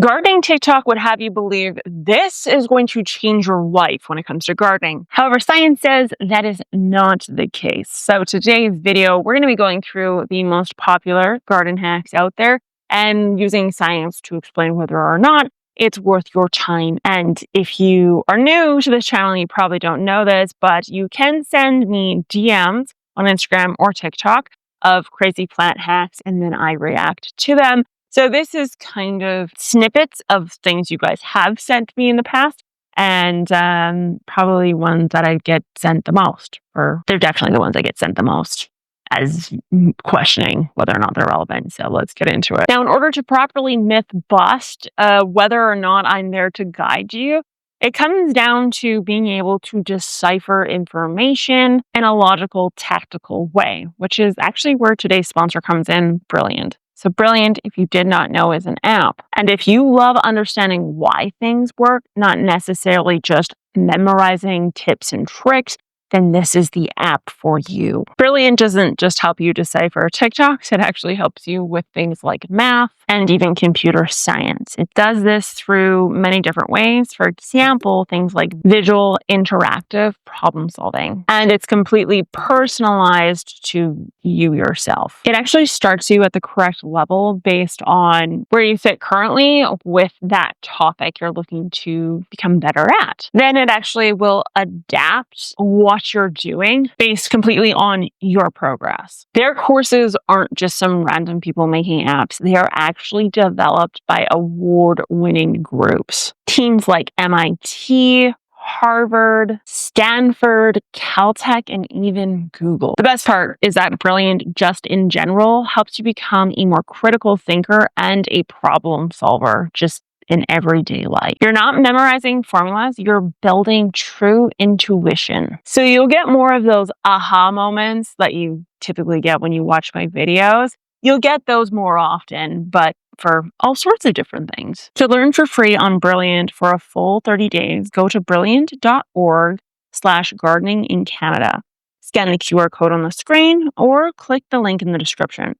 Gardening TikTok would have you believe this is going to change your life when it comes to gardening. However, science says that is not the case. So today's video, we're going to be going through the most popular garden hacks out there and using science to explain whether or not it's worth your time. And if you are new to this channel, you probably don't know this, but you can send me DMs on Instagram or TikTok of crazy plant hacks, and then I react to them. So this is kind of snippets of things you guys have sent me in the past, and probably ones that I get sent the most, or they're definitely the ones I get sent the most as questioning whether or not they're relevant. So let's get into it. Now, in order to properly myth bust whether or not I'm there to guide you, it comes down to being able to decipher information in a logical, tactical way, which is actually where today's sponsor comes in, Brilliant. So Brilliant, if you did not know, is an app. And if you love understanding why things work, not necessarily just memorizing tips and tricks, then this is the app for you. Brilliant doesn't just help you decipher TikToks, it actually helps you with things like math and even computer science. It does this through many different ways. For example, things like visual, interactive problem solving. And it's completely personalized to you yourself. It actually starts you at the correct level based on where you sit currently with that topic you're looking to become better at. Then it actually will adapt what you're doing based completely on your progress. Their courses aren't just some random people making apps. They are actually developed by award-winning groups. Teams like MIT, Harvard, Stanford, Caltech, and even Google. The best part is that Brilliant, just in general, helps you become a more critical thinker and a problem solver, just in everyday life. You're not memorizing formulas, you're building true intuition. So you'll get more of those aha moments that you typically get when you watch my videos. You'll get those more often, but for all sorts of different things. To learn for free on Brilliant for a full 30 days, go to brilliant.org/gardening in Canada. Scan the QR code on the screen or click the link in the description.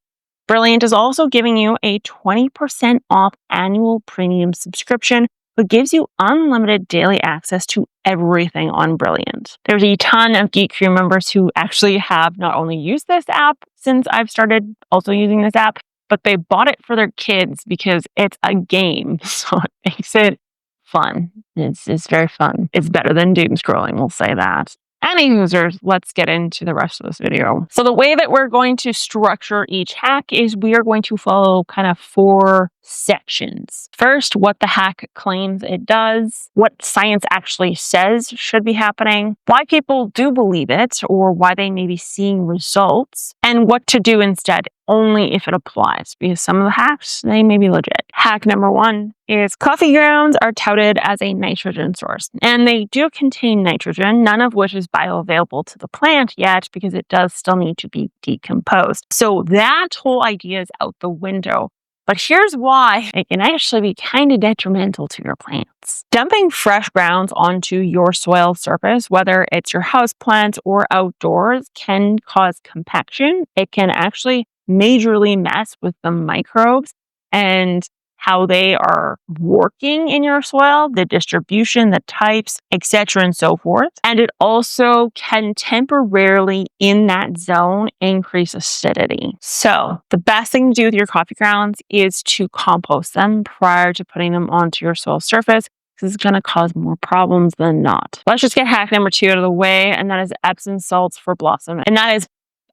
Brilliant is also giving you a 20% off annual premium subscription, but gives you unlimited daily access to everything on Brilliant. There's a ton of Geek Crew members who actually have not only used this app since I've started also using this app, but they bought it for their kids because it's a game, so it makes it fun. It's very fun. It's better than doom scrolling, we'll say that. Any users, let's get into the rest of this video. So the way that we're going to structure each hack is we are going to follow kind of 4 sections. First, what the hack claims it does, what science actually says should be happening, why people do believe it or why they may be seeing results, and what to do instead only if it applies, because some of the hacks, they may be legit. Hack number 1 is coffee grounds are touted as a nitrogen source, and they do contain nitrogen, none of which is bioavailable to the plant yet because it does still need to be decomposed. So that whole idea is out the window. But here's why it can actually be kind of detrimental to your plants. Dumping fresh grounds onto your soil surface, whether it's your house plants or outdoors, can cause compaction. It can actually majorly mess with the microbes and how they are working in your soil, the distribution, the types, etc. and so forth. And it also can temporarily, in that zone, increase acidity. So the best thing to do with your coffee grounds is to compost them prior to putting them onto your soil surface. This is going to cause more problems than not. Let's just get hack number 2 out of the way, and that is Epsom salts for blossom. And that is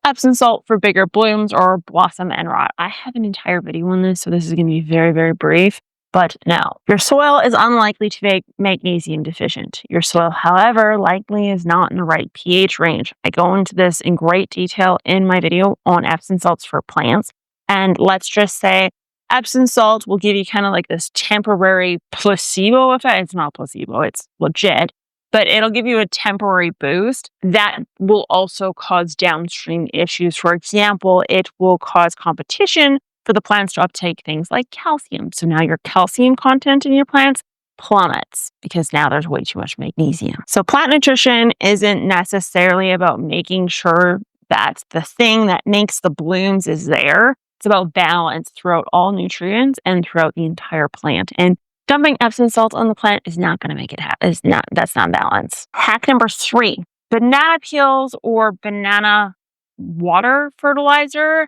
Epsom salt for bigger blooms or blossom and rot. I have an entire video on this, so this is going to be very, very brief. But no, your soil is unlikely to be magnesium deficient. Your soil, however, likely is not in the right pH range. I go into this in great detail in my video on Epsom salts for plants. And let's just say Epsom salt will give you kind of like this temporary placebo effect. It's not placebo, it's legit. But it'll give you a temporary boost that will also cause downstream issues. For example, it will cause competition for the plants to uptake things like calcium. So now your calcium content in your plants plummets because now there's way too much magnesium. So plant nutrition isn't necessarily about making sure that the thing that makes the blooms is there. It's about balance throughout all nutrients and throughout the entire plant. And dumping Epsom salt on the plant is not going to make it happen. That's not balance. Hack number 3, banana peels or banana water fertilizer.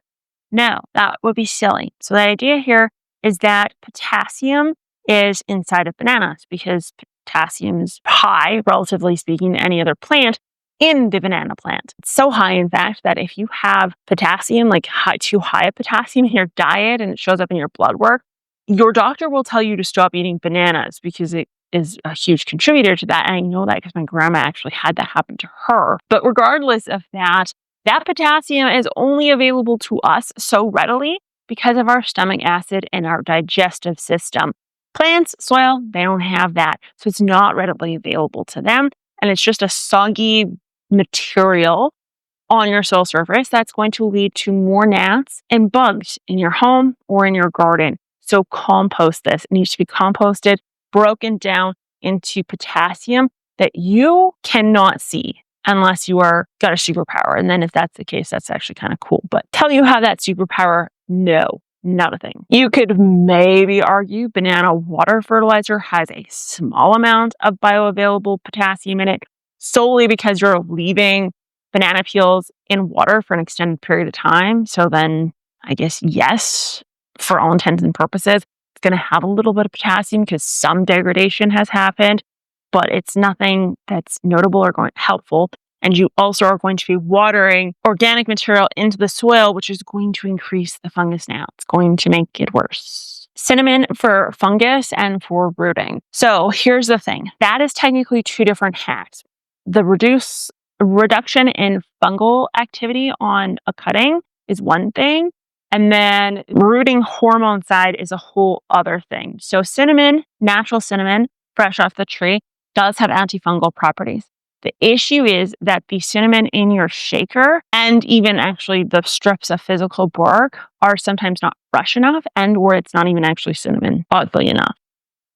No, that would be silly. So the idea here is that potassium is inside of bananas because potassium is high, relatively speaking, to any other plant in the banana plant. It's so high, in fact, that if you have potassium, like too high of potassium in your diet and it shows up in your blood work, your doctor will tell you to stop eating bananas because it is a huge contributor to that. And I know that because my grandma actually had that happen to her. But regardless of that, that potassium is only available to us so readily because of our stomach acid and our digestive system. Plants, soil, they don't have that. So it's not readily available to them. And it's just a soggy material on your soil surface that's going to lead to more gnats and bugs in your home or in your garden. So compost this. It needs to be composted, broken down into potassium that you cannot see unless you are got a superpower. And then if that's the case, that's actually kind of cool. But tell you have that superpower, no, not a thing. You could maybe argue banana water fertilizer has a small amount of bioavailable potassium in it solely because you're leaving banana peels in water for an extended period of time. So then I guess, yes, for all intents and purposes, it's going to have a little bit of potassium because some degradation has happened, but it's nothing that's notable or helpful. And you also are going to be watering organic material into the soil, which is going to increase the fungus now. It's going to make it worse. Cinnamon for fungus and for rooting. So here's the thing. That is technically 2 different hacks. The reduction in fungal activity on a cutting is one thing. And then rooting hormone side is a whole other thing. So cinnamon, natural cinnamon, fresh off the tree, does have antifungal properties. The issue is that the cinnamon in your shaker and even actually the strips of physical bark are sometimes not fresh enough or it's not even actually cinnamon, oddly enough.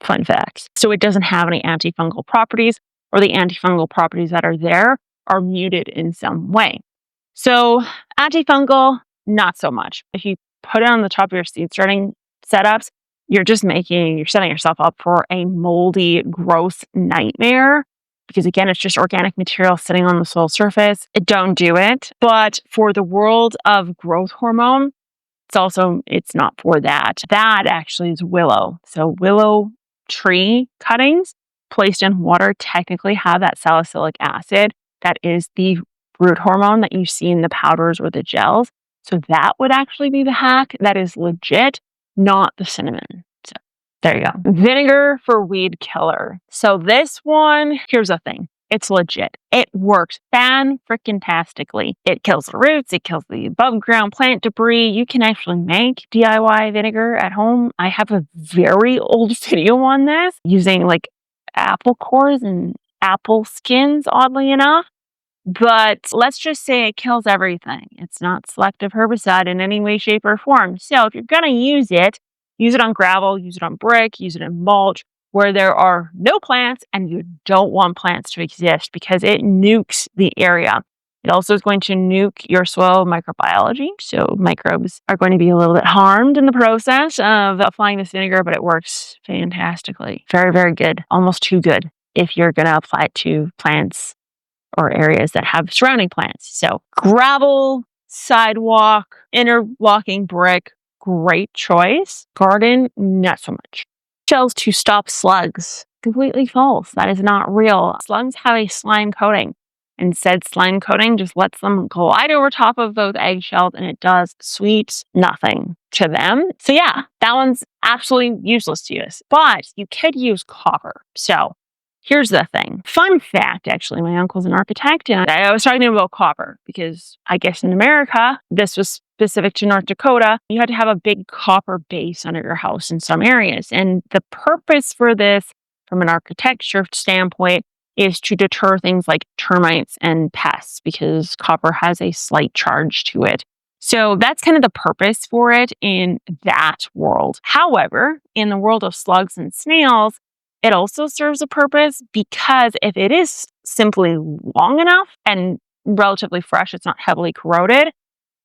Fun fact. So it doesn't have any antifungal properties, or the antifungal properties that are there are muted in some way. So antifungal, not so much. If you put it on the top of your seed starting setups, you're setting yourself up for a moldy, gross nightmare. Because again, it's just organic material sitting on the soil surface. Don't do it. But for the world of growth hormone, it's not for that. That actually is willow. So willow tree cuttings placed in water technically have that salicylic acid. That is the root hormone that you see in the powders or the gels. So that would actually be the hack. That is legit, not the cinnamon. So there you go. Vinegar for weed killer. So this one, here's the thing. It's legit. It works fan-frickin-tastically. It kills the roots. It kills the above ground plant debris. You can actually make DIY vinegar at home. I have a very old video on this using like apple cores and apple skins, oddly enough. But let's just say it kills everything. It's not selective herbicide in any way, shape, or form. So if you're going to use it on gravel, use it on brick, use it in mulch, where there are no plants and you don't want plants to exist because it nukes the area. It also is going to nuke your soil microbiology. So microbes are going to be a little bit harmed in the process of applying this vinegar, but it works fantastically. Very, very good. Almost too good if you're going to apply it to plants or areas that have surrounding plants. So gravel, sidewalk, interlocking brick, great choice. Garden, not so much. Shells to stop slugs. Completely false. That is not real. Slugs have a slime coating. And said slime coating just lets them glide over top of those eggshells and it does sweet nothing to them. So yeah, that one's absolutely useless to use. But you could use copper. So here's the thing. Fun fact, actually, my uncle's an architect and I was talking to him about copper because I guess in America, this was specific to North Dakota, you had to have a big copper base under your house in some areas. And the purpose for this from an architecture standpoint is to deter things like termites and pests because copper has a slight charge to it. So that's kind of the purpose for it in that world. However, in the world of slugs and snails, it also serves a purpose because if it is simply long enough and relatively fresh, it's not heavily corroded,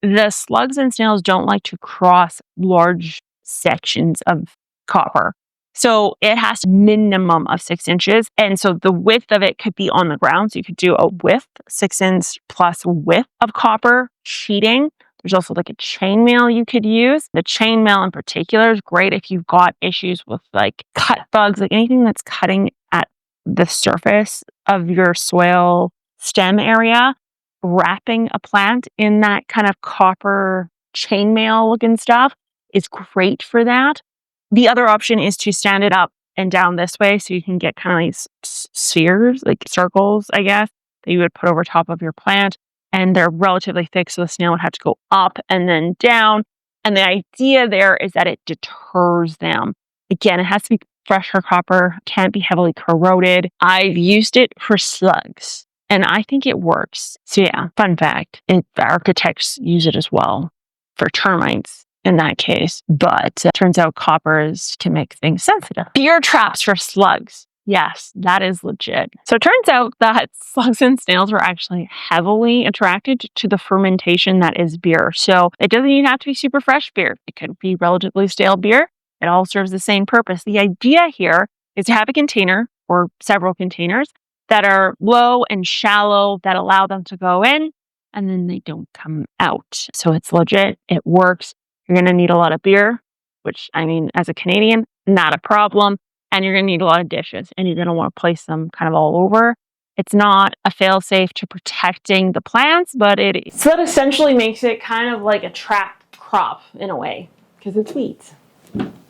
the slugs and snails don't like to cross large sections of copper. So it has a minimum of 6 inches. And so the width of it could be on the ground. So you could do a width, 6 inch plus width of copper sheeting. There's also like a chainmail you could use. The chainmail in particular is great if you've got issues with like cut bugs, like anything that's cutting at the surface of your soil stem area. Wrapping a plant in that kind of copper chainmail looking stuff is great for that. The other option is to stand it up and down this way so you can get kind of these spheres, like circles, I guess, that you would put over top of your plant. And they're relatively thick, so the snail would have to go up and then down. And the idea there is that it deters them. Again, it has to be fresher copper, can't be heavily corroded. I've used it for slugs, and I think it works. So yeah, fun fact, architects use it as well for termites in that case. But turns out copper can make things sensitive. Beer traps for slugs. Yes, that is legit. So it turns out that slugs and snails are actually heavily attracted to the fermentation that is beer. So it doesn't even have to be super fresh beer. It could be relatively stale beer. It all serves the same purpose. The idea here is to have a container or several containers that are low and shallow that allow them to go in and then they don't come out. So it's legit. It works. You're going to need a lot of beer, which I mean, as a Canadian, not a problem. And you're going to need a lot of dishes and you're going to want to place them kind of all over. It's not a fail-safe to protecting the plants, but it is. So that essentially makes it kind of like a trapped crop in a way because it's wheat.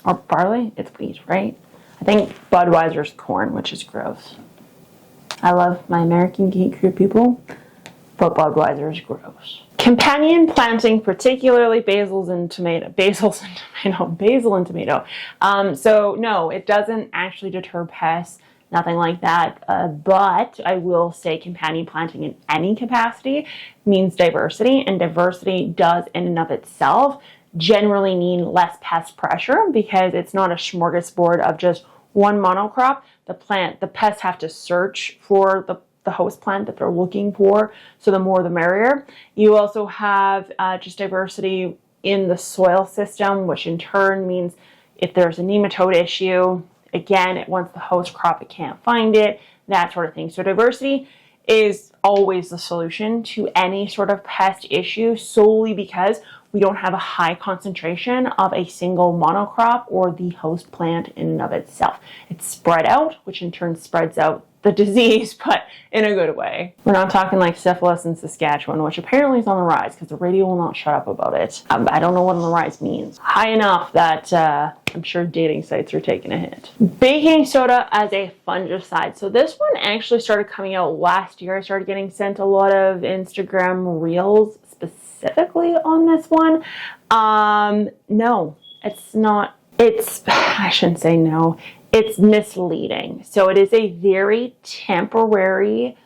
Or barley? It's wheat, right? I think Budweiser's corn, which is gross. I love my American Geek Crew people, but Budweiser is gross. Companion planting, particularly basil and tomato. So no, it doesn't actually deter pests, nothing like that. But I will say companion planting in any capacity means diversity, and diversity does in and of itself generally mean less pest pressure because it's not a smorgasbord of just one monocrop. The pests have to search for the host plant that they're looking for. So the more the merrier. You also have just diversity in the soil system, which in turn means if there's a nematode issue, again, once the host crop, it can't find it, that sort of thing. So diversity is always the solution to any sort of pest issue solely because we don't have a high concentration of a single monocrop or the host plant in and of itself. It's spread out, which in turn spreads out the disease, but in a good way. We're not talking like syphilis in Saskatchewan, which apparently is on the rise because the radio will not shut up about it. I don't know what on the rise means. High enough that I'm sure dating sites are taking a hit. Baking soda as a fungicide. So this one actually started coming out last year. I started getting sent a lot of Instagram reels specifically on this one. No, it's not. I shouldn't say no. It's misleading. So it is a very temporary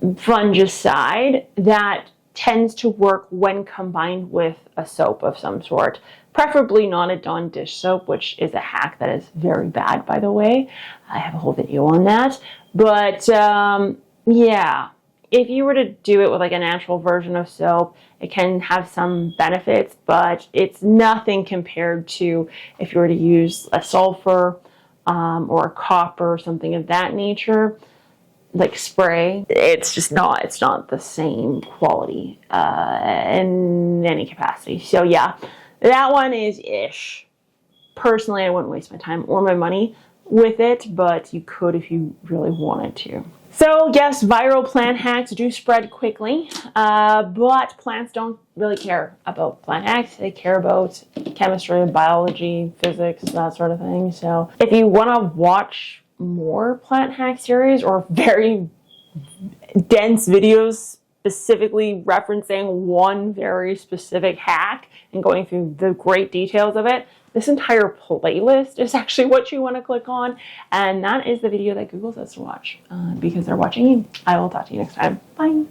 fungicide that tends to work when combined with a soap of some sort. Preferably not a Dawn dish soap, which is a hack that is very bad, by the way. I have a whole video on that. But yeah, if you were to do it with like a natural version of soap, it can have some benefits, but it's nothing compared to if you were to use a sulfur or a copper or something of that nature, like spray. It's just not, it's not the same quality in any capacity. So yeah, that one is ish. Personally, I wouldn't waste my time or my money with it, but you could if you really wanted to. So yes, viral plant hacks do spread quickly, but plants don't really care about plant hacks. They care about chemistry, biology, physics, that sort of thing. So if you want to watch more plant hack series or very dense videos specifically referencing one very specific hack and going through the great details of it, this entire playlist is actually what you want to click on, and that is the video that Google says to watch because they're watching you. I will talk to you next time. Bye.